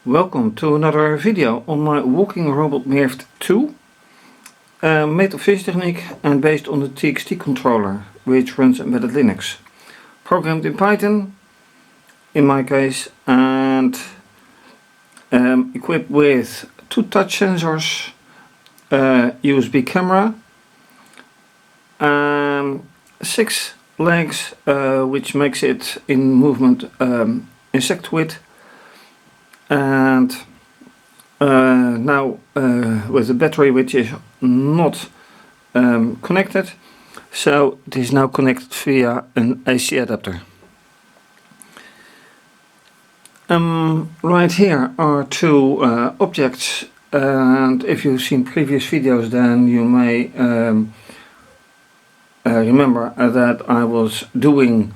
Welcome to another video on my walking robot Mirft2, made of fischertechnik and based on the TXT controller, which runs embedded Linux. Programmed in Python, in my case, and equipped with 2 touch sensors, USB camera, 6 legs, which makes it in movement insectoid. And now with the battery which is not connected, so it is now connected via an AC adapter. Right here are 2 objects, and if you've seen previous videos then you may remember that I was doing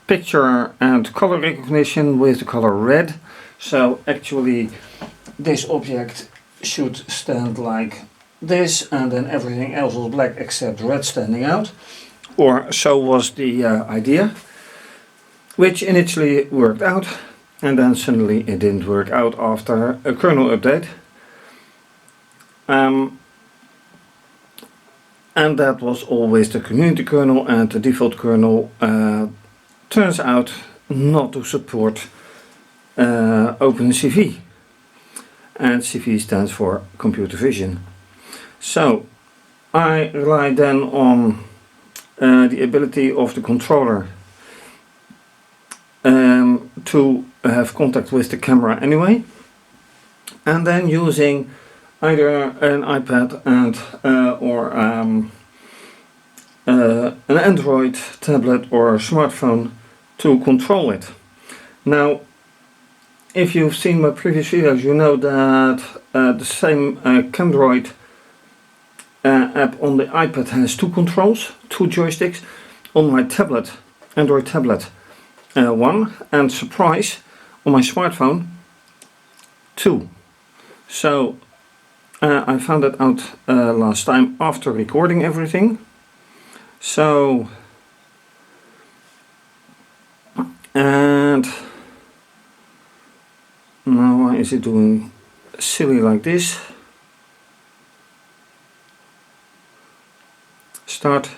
picture and color recognition with the color red. So actually this object should stand like this, and then everything else was black except red standing out, or so was the idea, which initially worked out, and then suddenly it didn't work out after a kernel update. And that was always the community kernel, and the default kernel turns out not to support OpenCV, and CV stands for computer vision. So I rely then on the ability of the controller to have contact with the camera anyway, and then using either an iPad or an Android tablet or smartphone to control it. Now, if you've seen my previous videos, you know that the same Camdroid app on the iPad has 2 controls, 2 joysticks. On my tablet, Android tablet, 1, and surprise, on my smartphone, 2. So I found that out last time after recording everything. So, and now why is it doing silly like this? Start.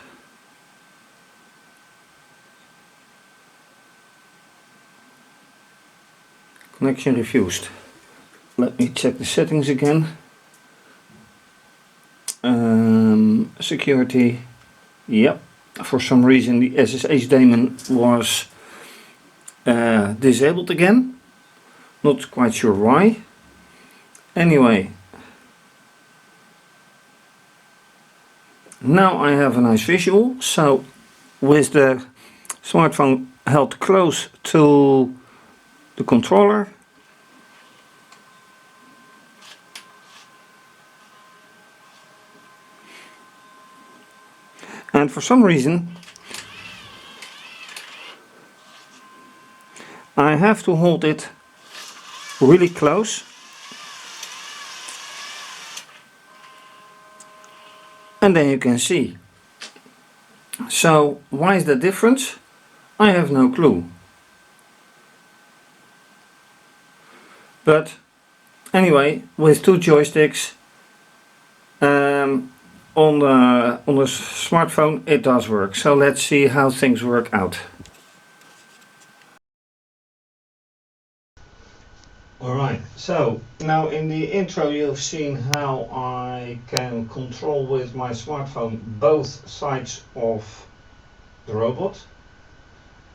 Connection refused. Let me check the settings again. Security. Yep, for some reason the SSH daemon was disabled again. Not quite sure why. Anyway, now I have a nice visual. So with the smartphone held close to the controller, and for some reason I have to hold it really close, and then you can see. So why is the difference? I have no clue. But anyway, with 2 joysticks on the smartphone it does work. So let's see how things work out. Alright, so now in the intro you've seen how I can control with my smartphone both sides of the robot,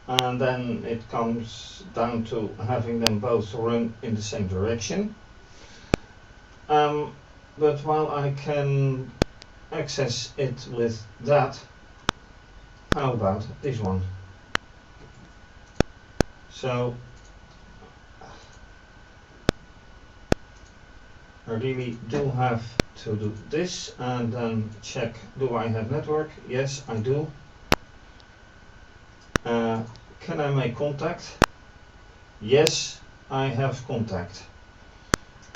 and then it comes down to having them both run in the same direction. But while I can access it with that, how about this one? So I really do have to do this and then check, do I have network? Yes, I do. Can I make contact? Yes, I have contact.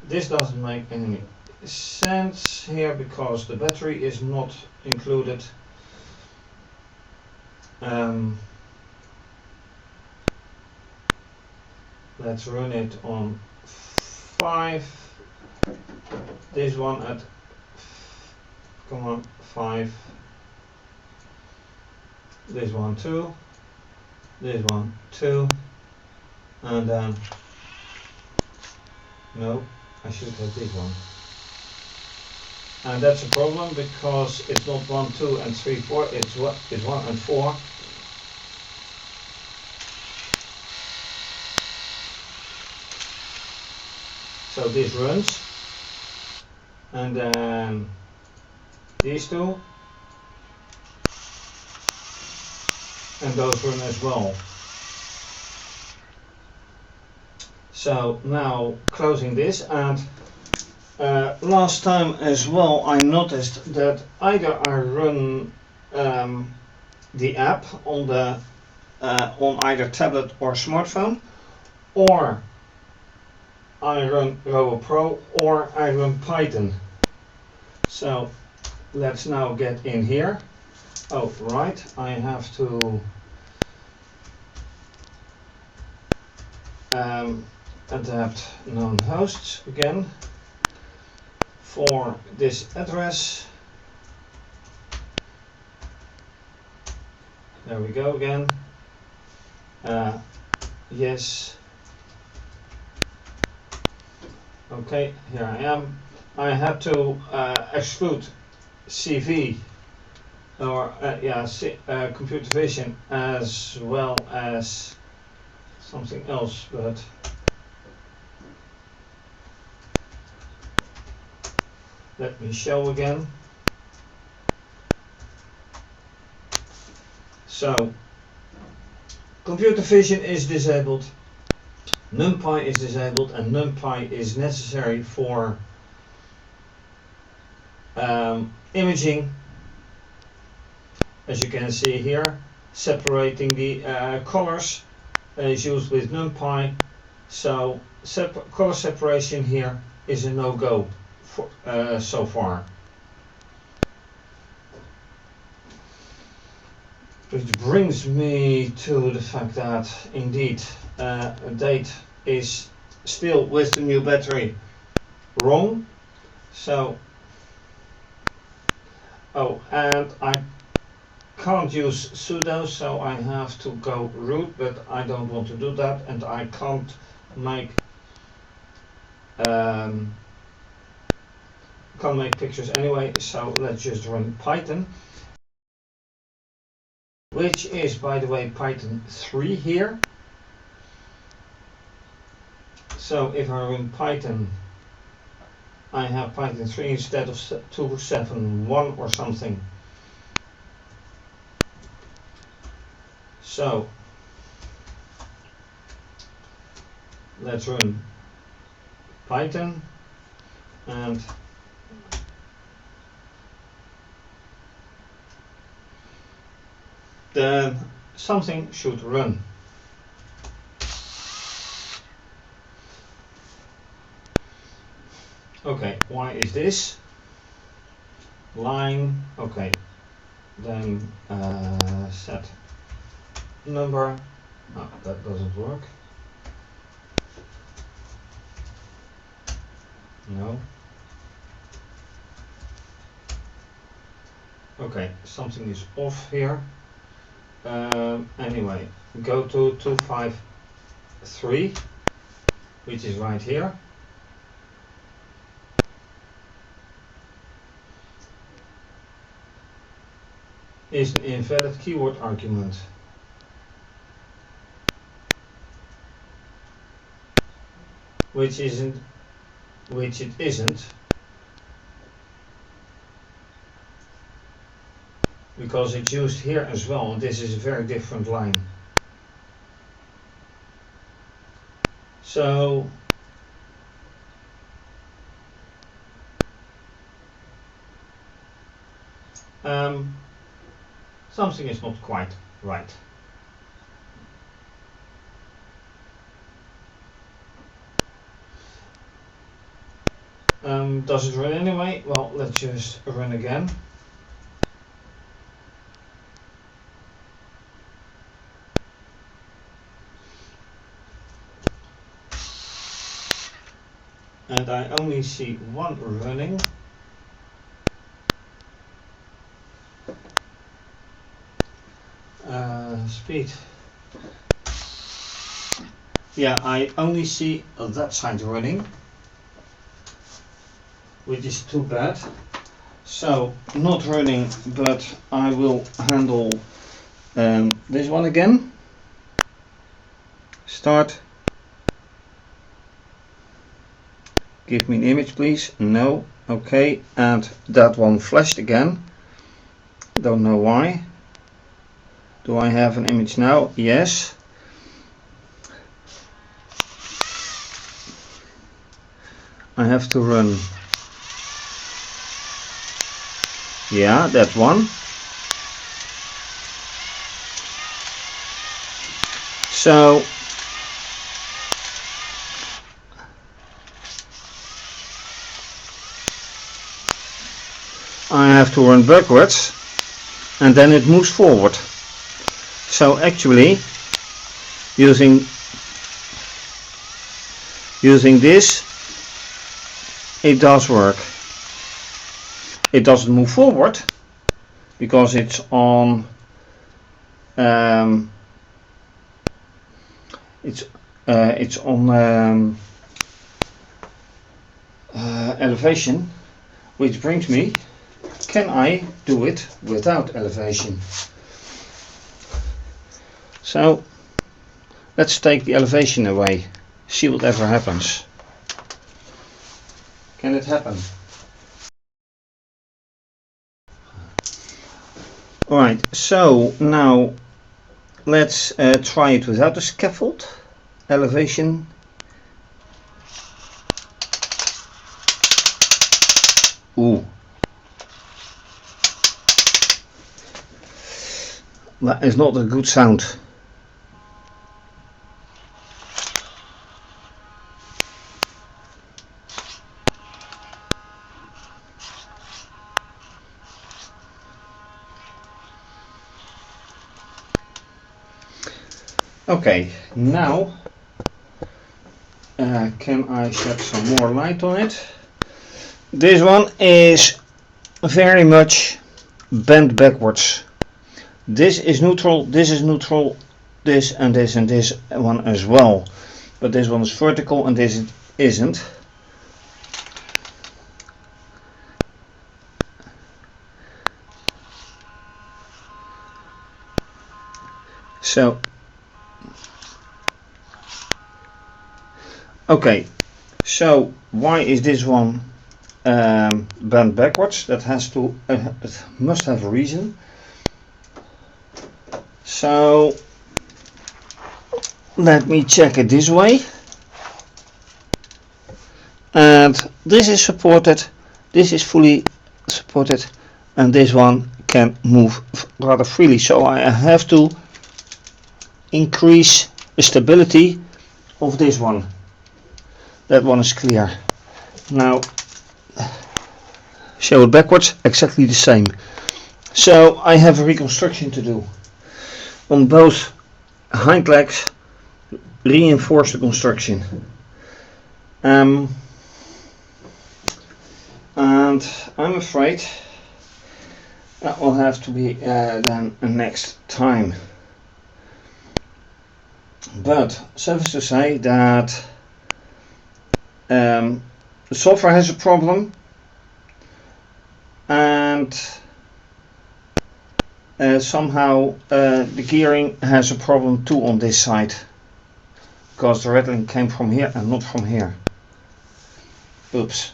This doesn't make any sense here because the battery is not included. let's run it on 5, this one at, come on, 5, this one 2, this one 2, and then, no, I should have this one. And that's a problem because it's not 1, 2 and 3, 4, it's 1 and 4. So this runs, and then these two, and those run as well. So now closing this, and last time as well I noticed that either I run the app on the on either tablet or smartphone, or I run RoboPro, or I run Python. So let's now get in here. Oh right, I have to adapt known hosts again for this address. There we go again. Yes. Okay, here I am. I had to exclude CV or computer vision as well as something else, but let me show again. So computer vision is disabled, NumPy is disabled, and NumPy is necessary for imaging, as you can see here. Separating the colors is used with NumPy, so color separation here is a no-go for so far. Which brings me to the fact that indeed a date is still with the new battery wrong. So, oh, and I can't use sudo, so I have to go root, but I don't want to do that, and I can't make pictures anyway. So let's just run Python, which is, by the way, Python 3 here. So if I run Python, I have Python 3 instead of 2.7.1 or something. So let's run Python, and then something should run. Okay, why is this? Line, okay, then set number. Oh, that doesn't work. No. Okay, something is off here. Anyway, go to 253, which is right here. Is an invalid keyword argument. Which it isn't, because it's used here as well, and this is a very different line. So something is not quite right. Does it run anyway? Well, let's just run again. and I only see one running. Speed. Yeah, I only see that side running, which is too bad. So not running, but I will handle this one again. Start. Give me an image, please. No. Okay, and that one flashed again. Don't know why. Do I have an image now? Yes. I have to run. Yeah, that one. So I have to run backwards and then it moves forward. So actually using this, it does work. It doesn't move forward because it's on it's on elevation, which brings me, can I do it without elevation? So let's take the elevation away, see whatever happens. Can it happen? Alright, so now let's try it without the scaffold. Elevation. Ooh. That is not a good sound. Okay, now can I shed some more light on it? This one is very much bent backwards. This is neutral, this is neutral, this and this one as well. But this one is vertical and this isn't. So okay, so why is this one bent backwards? That has to, it must have a reason. So let me check it this way. And this is supported, this is fully supported, and this one can move rather freely. So I have to increase the stability of this one. That one is clear. Now show it backwards, exactly the same. So I have a reconstruction to do on both hind legs, reinforce the construction. And I'm afraid that will have to be then next time. But suffice to say that the software has a problem, and somehow the gearing has a problem too on this side, because the rattling came from here and not from here. Oops.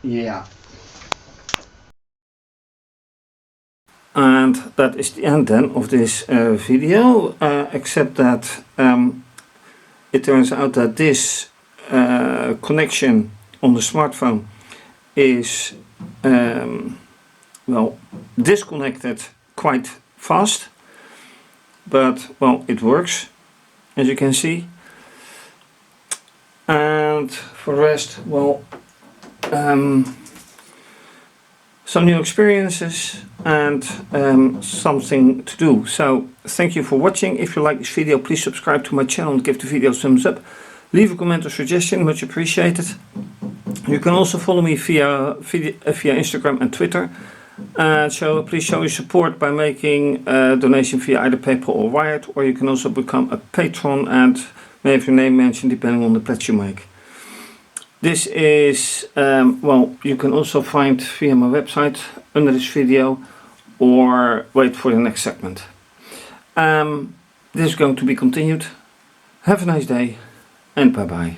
Yeah. And that is the end then of this video, except that it turns out that this connection on the smartphone is well, disconnected quite fast, but well, it works, as you can see. And for the rest, well, some new experiences, and something to do. So thank you for watching. If you like this video, please subscribe to my channel and give the video a thumbs up. Leave a comment or suggestion, much appreciated. You can also follow me via Instagram and Twitter. Please show your support by making a donation via either PayPal or Wired, or you can also become a patron and may have your name mentioned depending on the pledge you make. This is, you can also find via my website under this video, or wait for the next segment. This is going to be continued. Have a nice day, and bye bye.